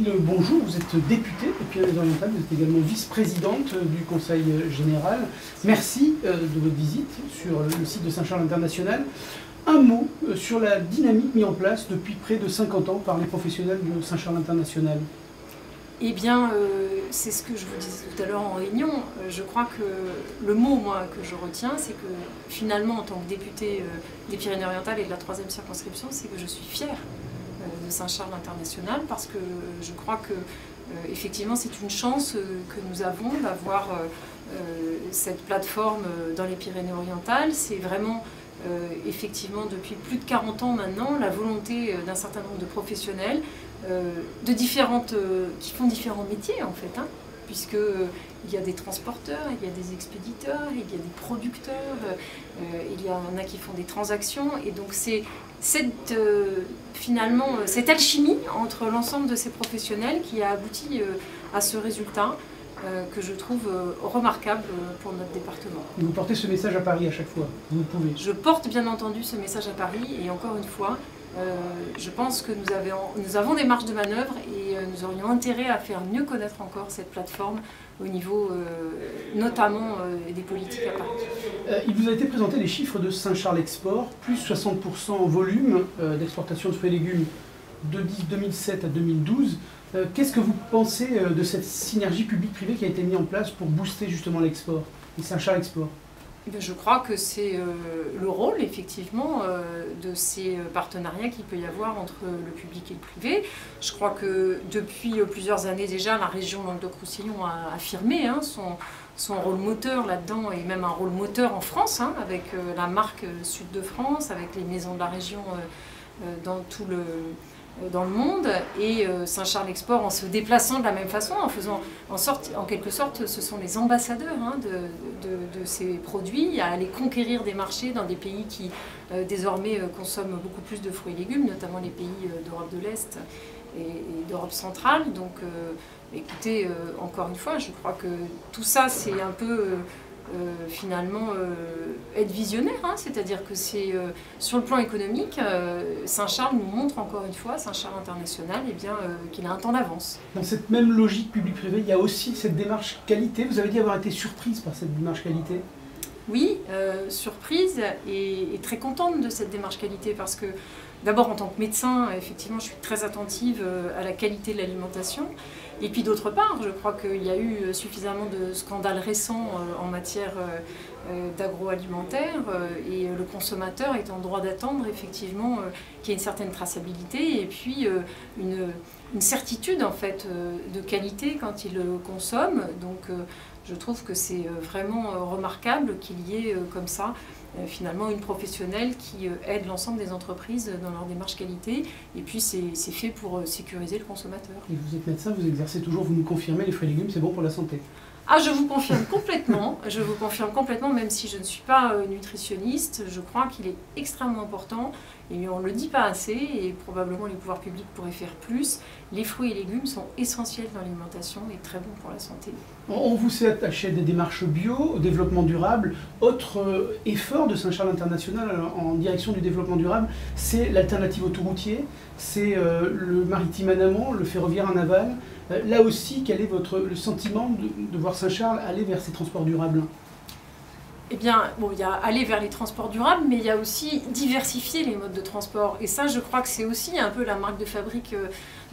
Odile, bonjour, vous êtes députée des Pyrénées-Orientales, vous êtes également vice-présidente du Conseil général. Merci de votre visite sur le site de Saint-Charles International. Un mot sur la dynamique mise en place depuis près de 50 ans par les professionnels de Saint-Charles International. Eh bien, c'est ce que je vous disais tout à l'heure en réunion. Je crois que le mot, moi, que je retiens, c'est que finalement, en tant que députée des Pyrénées-Orientales et de la 3e circonscription, c'est que je suis fière de Saint-Charles International parce que je crois que effectivement, c'est une chance que nous avons d'avoir cette plateforme dans les Pyrénées-Orientales. C'est vraiment effectivement depuis plus de 40 ans maintenant la volonté d'un certain nombre de professionnels qui font différents métiers en fait, hein, puisque il y a des transporteurs, il y a des expéditeurs, il y a des producteurs, il y en a qui font des transactions, et donc c'est finalement cette alchimie entre l'ensemble de ces professionnels qui a abouti à ce résultat que je trouve remarquable pour notre département. Vous portez ce message à Paris à chaque fois, vous pouvez. Je porte bien entendu ce message à Paris, et encore une fois, je pense que nous avons des marges de manœuvre et nous aurions intérêt à faire mieux connaître encore cette plateforme au niveau notamment des politiques à Paris. Il vous a été présenté les chiffres de Saint-Charles Export, plus 60% en volume d'exportation de fruits et légumes de 2007 à 2012. Qu'est-ce que vous pensez de cette synergie publique-privée qui a été mise en place pour booster justement l'export, et Saint-Charles Export? Je crois que c'est le rôle, effectivement, de ces partenariats qu'il peut y avoir entre le public et le privé. Je crois que depuis plusieurs années déjà, la région Languedoc-Roussillon a affirmé son rôle moteur là-dedans, et même un rôle moteur en France, hein, avec la marque Sud de France, avec les maisons de la région dans le monde, et Saint-Charles Export en se déplaçant de la même façon, en quelque sorte, ce sont les ambassadeurs, hein, de ces produits, à aller conquérir des marchés dans des pays qui désormais consomment beaucoup plus de fruits et légumes, notamment les pays d'Europe de l'Est et d'Europe centrale. Donc écoutez, encore une fois, je crois que tout ça c'est un peu finalement être visionnaire, hein, c'est-à-dire que c'est sur le plan économique, Saint-Charles nous montre encore une fois, Saint-Charles International, eh bien, qu'il a un temps d'avance. Dans cette même logique public-privé, il y a aussi cette démarche qualité. Vous avez dit avoir été surprise par cette démarche qualité? Oui, surprise et très contente de cette démarche qualité, parce que d'abord en tant que médecin, effectivement, je suis très attentive à la qualité de l'alimentation. Et puis d'autre part, je crois qu'il y a eu suffisamment de scandales récents en matière d'agroalimentaire, et le consommateur est en droit d'attendre effectivement qu'il y ait une certaine traçabilité et puis une certitude en fait de qualité quand il consomme. Donc je trouve que c'est vraiment remarquable qu'il y ait comme ça finalement une professionnelle qui aide l'ensemble des entreprises dans leur démarche qualité, et puis c'est fait pour sécuriser le consommateur. Et vous êtes médecin, vous exercez toujours, vous nous confirmez, les fruits et légumes c'est bon pour la santé? Ah, je vous confirme complètement, même si je ne suis pas nutritionniste, je crois qu'il est extrêmement important, et on ne le dit pas assez, et probablement les pouvoirs publics pourraient faire plus. Les fruits et légumes sont essentiels dans l'alimentation et très bons pour la santé. On vous s'est attaché à des démarches bio, au développement durable. Autre effort de Saint-Charles International en direction du développement durable, c'est l'alternative autoroutier, c'est le maritime en amont, le ferroviaire en aval. Là aussi, quel est le sentiment de voir Saint-Charles aller vers ces transports durables? Eh bien, bon, il y a aller vers les transports durables, mais il y a aussi diversifier les modes de transport. Et ça, je crois que c'est aussi un peu la marque de fabrique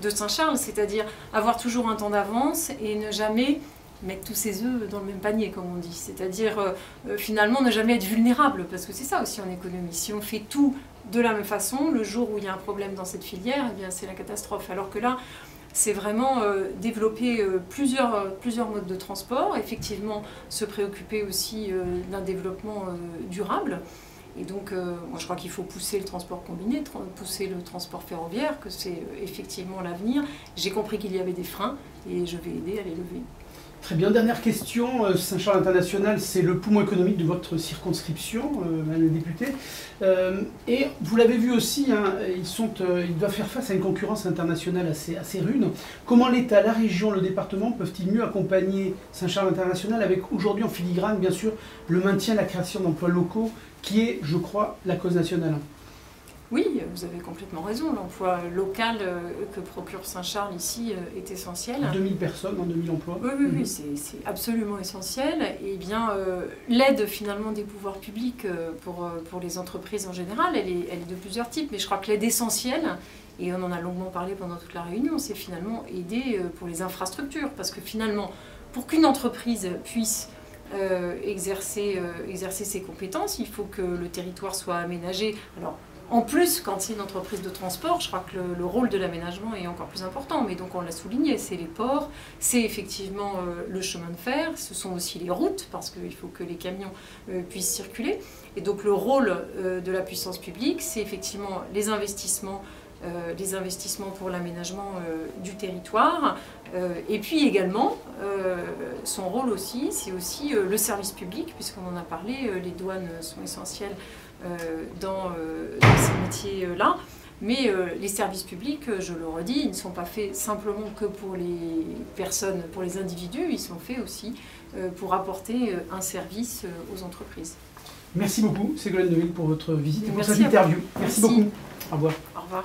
de Saint-Charles, c'est-à-dire avoir toujours un temps d'avance et ne jamais mettre tous ses œufs dans le même panier, comme on dit. C'est-à-dire, finalement, ne jamais être vulnérable, parce que c'est ça aussi en économie. Si on fait tout de la même façon, le jour où il y a un problème dans cette filière, eh bien, c'est la catastrophe. Alors que là, c'est vraiment développer plusieurs modes de transport, effectivement se préoccuper aussi d'un développement durable. Et donc, moi je crois qu'il faut pousser le transport combiné, pousser le transport ferroviaire, que c'est effectivement l'avenir. J'ai compris qu'il y avait des freins et je vais aider à les lever. Très bien, dernière question. Saint-Charles International, c'est le poumon économique de votre circonscription, madame la députée. Et vous l'avez vu aussi, hein, ils doivent faire face à une concurrence internationale assez rude. Comment l'État, la région, le département peuvent-ils mieux accompagner Saint-Charles International avec aujourd'hui en filigrane, bien sûr, le maintien et la création d'emplois locaux, qui est, je crois, la cause nationale? Oui, vous avez complètement raison. L'emploi local que procure Saint-Charles ici est essentiel. 2000 personnes, 2000 emplois. Oui, c'est absolument essentiel. Et bien, l'aide finalement des pouvoirs publics pour les entreprises en général, elle est de plusieurs types. Mais je crois que l'aide essentielle, et on en a longuement parlé pendant toute la réunion, c'est finalement aider pour les infrastructures. Parce que finalement, pour qu'une entreprise puisse exercer ses compétences, il faut que le territoire soit aménagé. Alors, en plus, quand c'est une entreprise de transport, je crois que le rôle de l'aménagement est encore plus important. Mais donc on l'a souligné, c'est les ports, c'est effectivement le chemin de fer, ce sont aussi les routes, parce qu'il faut que les camions puissent circuler. Et donc le rôle de la puissance publique, c'est effectivement les investissements pour l'aménagement du territoire. Et puis également, son rôle aussi, c'est aussi le service public, puisqu'on en a parlé, les douanes sont essentielles dans ces métiers-là. Mais les services publics, je le redis, ils ne sont pas faits simplement que pour les personnes, pour les individus, ils sont faits aussi pour apporter un service aux entreprises. Merci beaucoup, Ségolène Deville, pour votre visite et pour Merci cette interview. Merci Beaucoup. Au revoir. Au revoir.